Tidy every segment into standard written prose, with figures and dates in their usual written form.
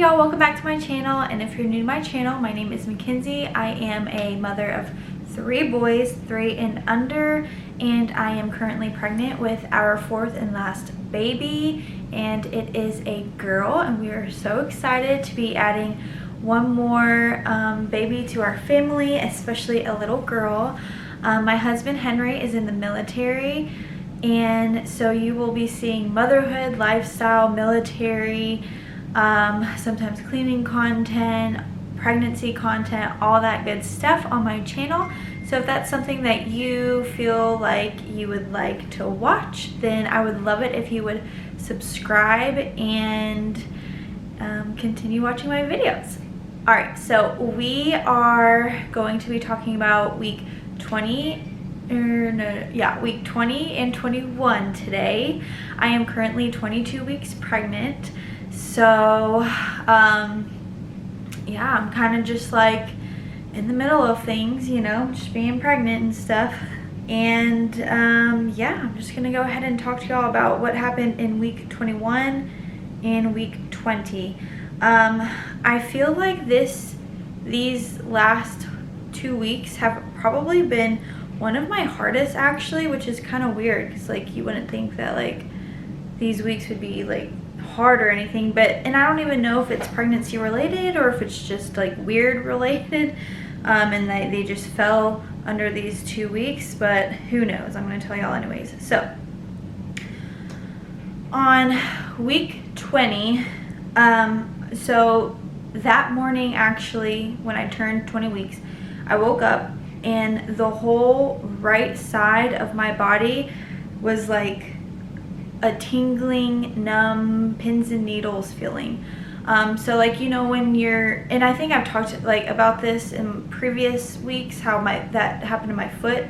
y'all, welcome back to my channel. And if you're new to my channel, my name is Mackenzie. I am a mother of 3 boys, 3 and under, and I am currently pregnant with our 4th and last baby, and it is a girl, and we are so excited to be adding one more baby to our family, especially a little girl. My husband Henry is in the military, and so you will be seeing motherhood, lifestyle, military, sometimes cleaning content, pregnancy content, all that good stuff on my channel. So if that's something that you feel like you would like to watch, then I would love it if you would subscribe and continue watching my videos. Alright, so we are going to be talking about week 20 and 21 today. I am currently 22 weeks pregnant. So, yeah, I'm kind of just like in the middle of things, you know, just being pregnant and stuff. And, yeah, I'm just going to go ahead and talk to y'all about what happened in week 21 and week 20. I feel like these last 2 weeks have probably been one of my hardest, actually, which is kind of weird because, like, you wouldn't think that, like, these weeks would be, like, hard or anything, and I don't even know if it's pregnancy related or if it's just like weird related, and they just fell under these 2 weeks, but who knows. I'm going to tell y'all anyways. So on week 20, so that morning, actually, when I turned 20 weeks, I woke up and the whole right side of my body was like a tingling, numb, pins and needles feeling. So like, you know, when you're, and I think I've talked like about this in previous weeks, how that happened to my foot.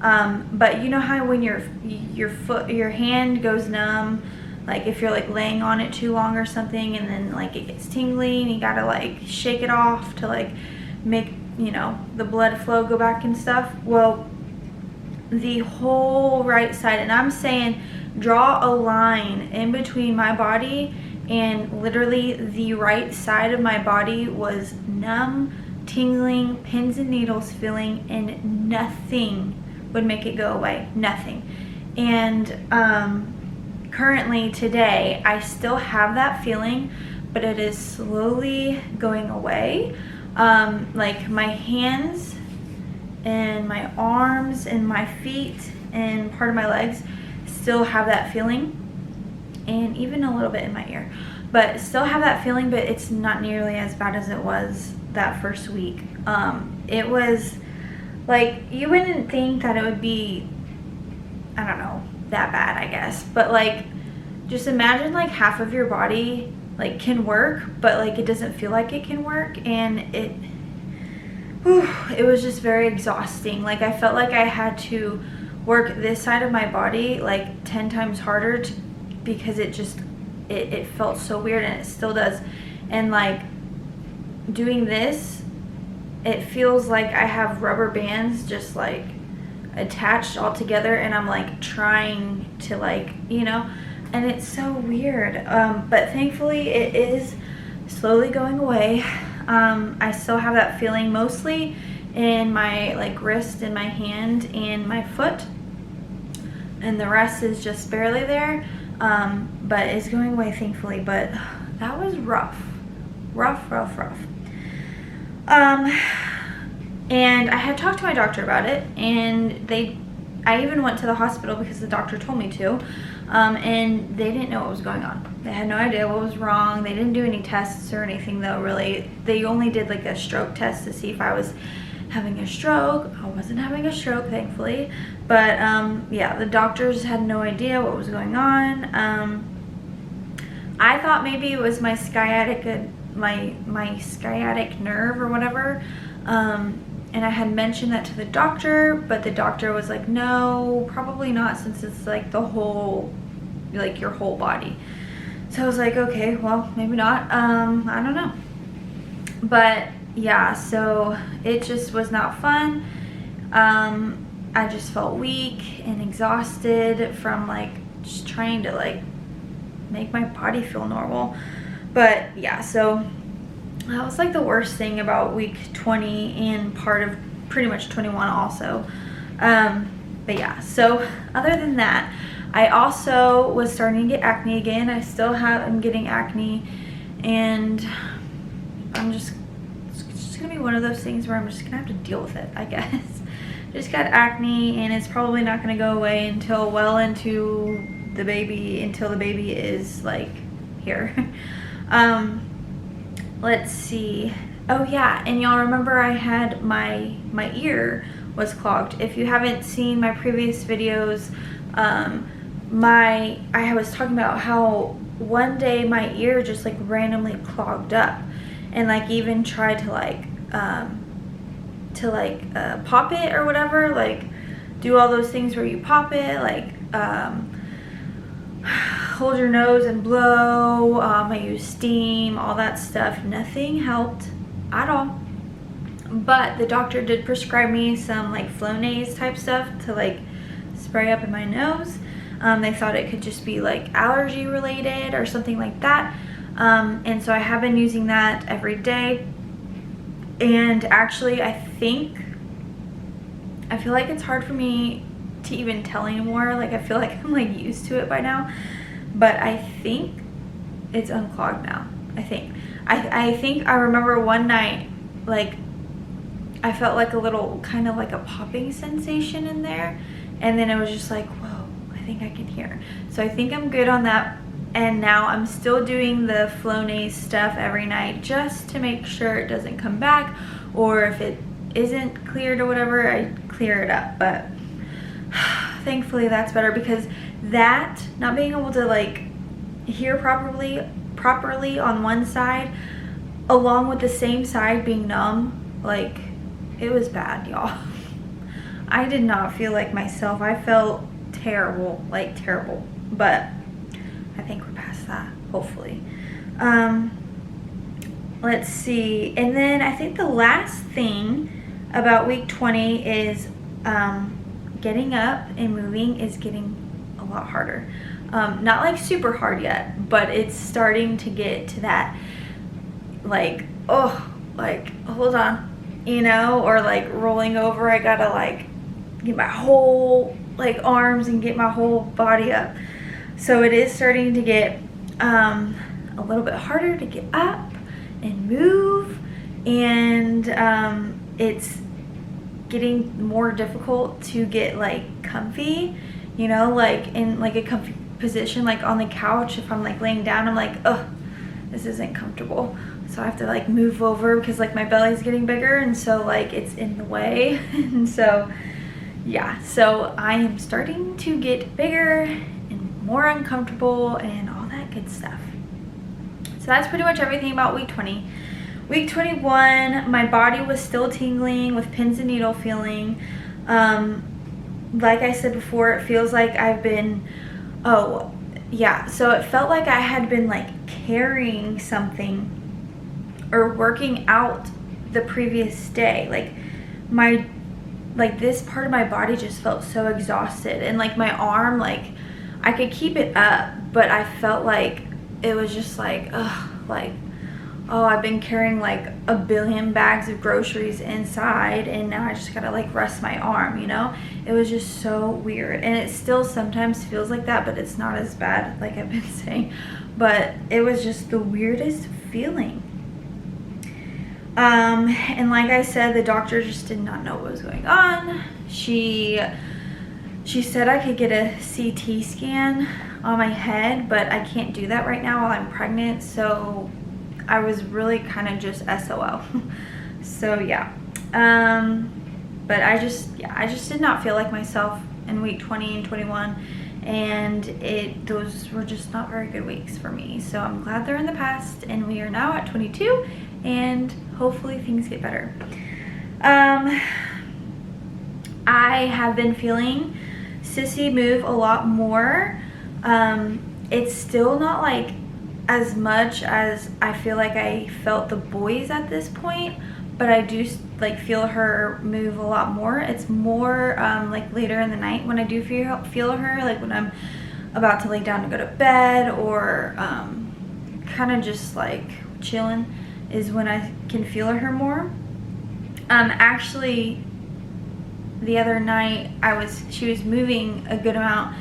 But you know how when your hand goes numb, like if you're like laying on it too long or something, and then like it gets tingly and you gotta like shake it off to like make, you know, the blood flow go back and stuff. Well, the whole right side, and I'm saying draw a line in between my body and literally the right side of my body was numb, tingling, pins and needles feeling, and nothing would make it go away. Nothing. And currently today I still have that feeling, but it is slowly going away. Like my hands and my arms and my feet and part of my legs still have that feeling, and even a little bit in my ear, but still have that feeling, but it's not nearly as bad as it was that first week. It was like, you wouldn't think that it would be, I don't know, that bad, I guess, but like just imagine like half of your body like can work, but like it doesn't feel like it can work, and it was just very exhausting. Like I felt like I had to work this side of my body like 10 times harder because it felt so weird, and it still does. And like doing this, it feels like I have rubber bands just like attached all together, and I'm like trying to, like, you know, and it's so weird. But thankfully it is slowly going away. I still have that feeling mostly in my like wrist and my hand and my foot, and the rest is just barely there, but it's going away thankfully. But that was rough. And I had talked to my doctor about it, and I even went to the hospital because the doctor told me to, and they didn't know what was going on. They had no idea what was wrong. They didn't do any tests or anything though, really. They only did like a stroke test to see if I was having a stroke. I wasn't having a stroke, thankfully, but yeah, the doctors had no idea what was going on. I thought maybe it was my sciatic nerve or whatever, and I had mentioned that to the doctor, but the doctor was like, no, probably not, since it's like the whole, like your whole body. So I was like, okay, well, maybe not. I don't know. But yeah, so it just was not fun. I just felt weak and exhausted from like just trying to like make my body feel normal. But yeah, so that was like the worst thing about week 20 and part of pretty much 21 also. But yeah, so other than that, I also was starting to get acne again. I still am getting acne, and it's just gonna be one of those things where I'm just gonna have to deal with it, I guess. Just got acne, and it's probably not gonna go away until well into the baby, until the baby is like here. Let's see. Oh yeah, and y'all remember I had my ear was clogged. If you haven't seen my previous videos, I was talking about how one day my ear just like randomly clogged up, and like even tried to pop it or whatever, like do all those things where you pop it, like hold your nose and blow. I use steam, all that stuff. Nothing helped at all. But the doctor did prescribe me some like Flonase type stuff to like spray up in my nose. They thought it could just be like allergy related or something like that. And so I have been using that every day. And actually I feel like it's hard for me to even tell anymore. Like I feel like I'm like used to it by now. But I think it's unclogged now. I think I remember one night, like I felt like a little kind of like a popping sensation in there, and then it was just like, whoa, I think I can hear. So I think I'm good on that. And now I'm still doing the Flonase stuff every night just to make sure it doesn't come back, or if it isn't cleared or whatever, I clear it up. But thankfully that's better, because that not being able to like hear properly on one side, along with the same side being numb, like it was bad, y'all. I did not feel like myself. I felt terrible, like terrible. But I think we're past that, hopefully. Let's see. And then I think the last thing about week 20 is getting up and moving is getting a lot harder. Not like super hard yet, but it's starting to get to that like, oh, like hold on, you know, or like rolling over. I gotta like get my whole like arms and get my whole body up. So it is starting to get a little bit harder to get up and move, and it's getting more difficult to get like comfy, you know, like in like a comfy position, like on the couch. If I'm like laying down, I'm like, oh, this isn't comfortable. So I have to like move over because like my belly's getting bigger, and so like it's in the way. And so yeah, so I am starting to get bigger and more uncomfortable and all that good stuff. So that's pretty much everything about week 20. Week 21, my body was still tingling with pins and needle feeling. Like I said before, it feels like I've been, oh yeah, so it felt like I had been like carrying something or working out the previous day. Like this part of my body just felt so exhausted, and like my arm, like I could keep it up, but I felt like it was just like, ugh, like, oh, I've been carrying like a billion bags of groceries inside, and now I just gotta like rest my arm, you know? It was just so weird, and it still sometimes feels like that, but it's not as bad, like I've been saying. But it was just the weirdest feeling. And like I said, the doctor just did not know what was going on. She said I could get a CT scan on my head, but I can't do that right now while I'm pregnant, so I was really kind of just SOL. So yeah, but I just did not feel like myself in week 20 and 21, and those were just not very good weeks for me. So I'm glad they're in the past, and we are now at 22, and hopefully things get better. I have been feeling sissy move a lot more. It's still not like as much as I feel like I felt the boys at this point, but I do like feel her move a lot more. It's more like later in the night when I do feel her, like when I'm about to lay down to go to bed, or kind of just like chilling is when I can feel her more. Actually, the other night she was moving a good amount,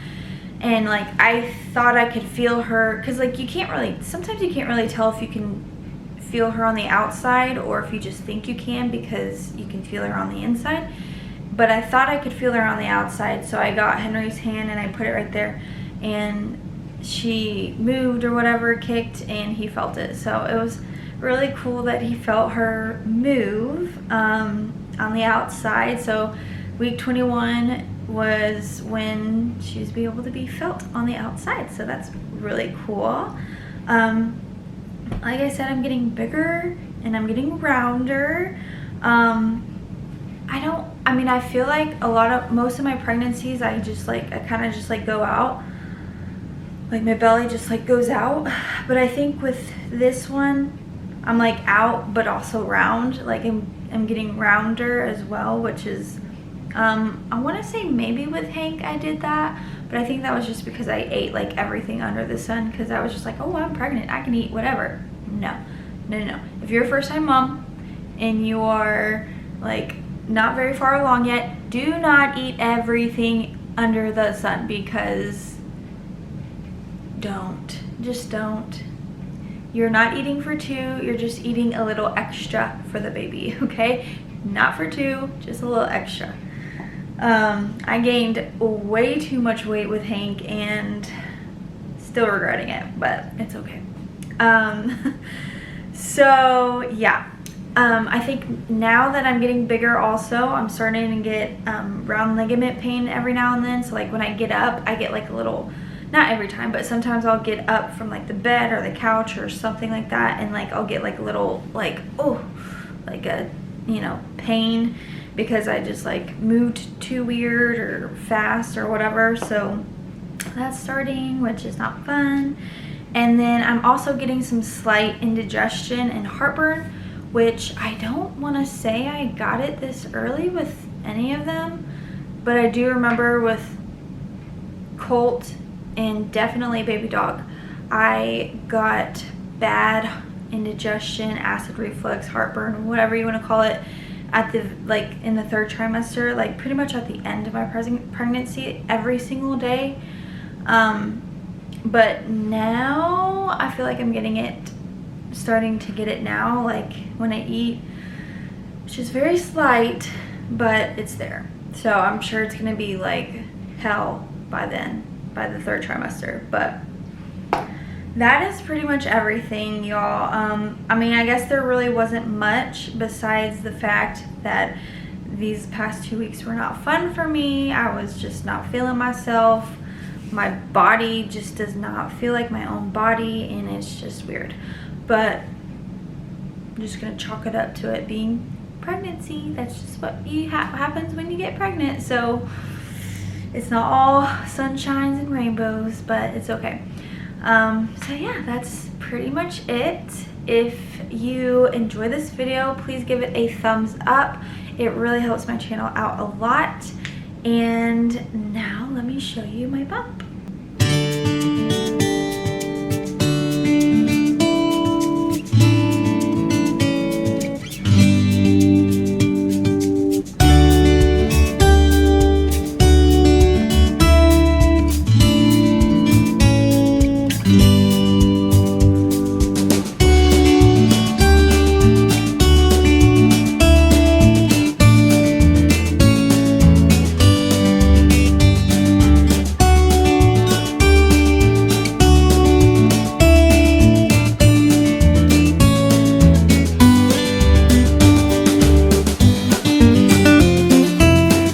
and like I thought I could feel her, because like sometimes you can't really tell if you can feel her on the outside or if you just think you can, because you can feel her on the inside. But I thought I could feel her on the outside, so I got Henry's hand and I put it right there, and she moved or whatever, kicked, and he felt it. So it was really cool that he felt her move on the outside. So week 21 was when she was able to be felt on the outside, so that's really cool. Like I said, I'm getting bigger and I'm getting rounder. I feel like most of my pregnancies, I kind of just like go out, like my belly just like goes out. But I think with this one, I'm like out but also round, like I'm getting rounder as well, which is I want to say maybe with Hank I did that, but I think that was just because I ate like everything under the sun, because I was just like, oh, I'm pregnant, I can eat whatever. No. If you're a first time mom and you are like not very far along yet, do not eat everything under the sun, because just don't. You're not eating for two, you're just eating a little extra for the baby, okay? Not for two, just a little extra. I gained way too much weight with Hank and still regretting it, but it's okay. So yeah, I think now that I'm getting bigger also, I'm starting to get round ligament pain every now and then. So like when I get up, I get like a little, not every time, but sometimes I'll get up from like the bed or the couch or something like that, and like I'll get like a little like, oh, like a, pain, because I just like moved too weird or fast or whatever. So that's starting, which is not fun. And then I'm also getting some slight indigestion and heartburn, which I don't want to say I got it this early with any of them, but I do remember with Colt and definitely baby dog, I got bad indigestion, acid reflux, heartburn, whatever you want to call it, at the in the 3rd trimester, like pretty much at the end of my pregnancy, every single day. But now I feel like I'm starting to get it now, like when I eat, which is very slight, but it's there. So I'm sure it's gonna be like hell by then, by the 3rd trimester. But that is pretty much everything, y'all. I guess there really wasn't much besides the fact that these past 2 weeks were not fun for me. I was just not feeling myself. My body just does not feel like my own body, and it's just weird. But I'm just gonna chalk it up to it being pregnancy. That's just what happens when you get pregnant. So it's not all sunshines and rainbows, but it's okay. So yeah, that's pretty much it. If you enjoy this video, please give it a thumbs up. It really helps my channel out a lot. And now let me show you my bump.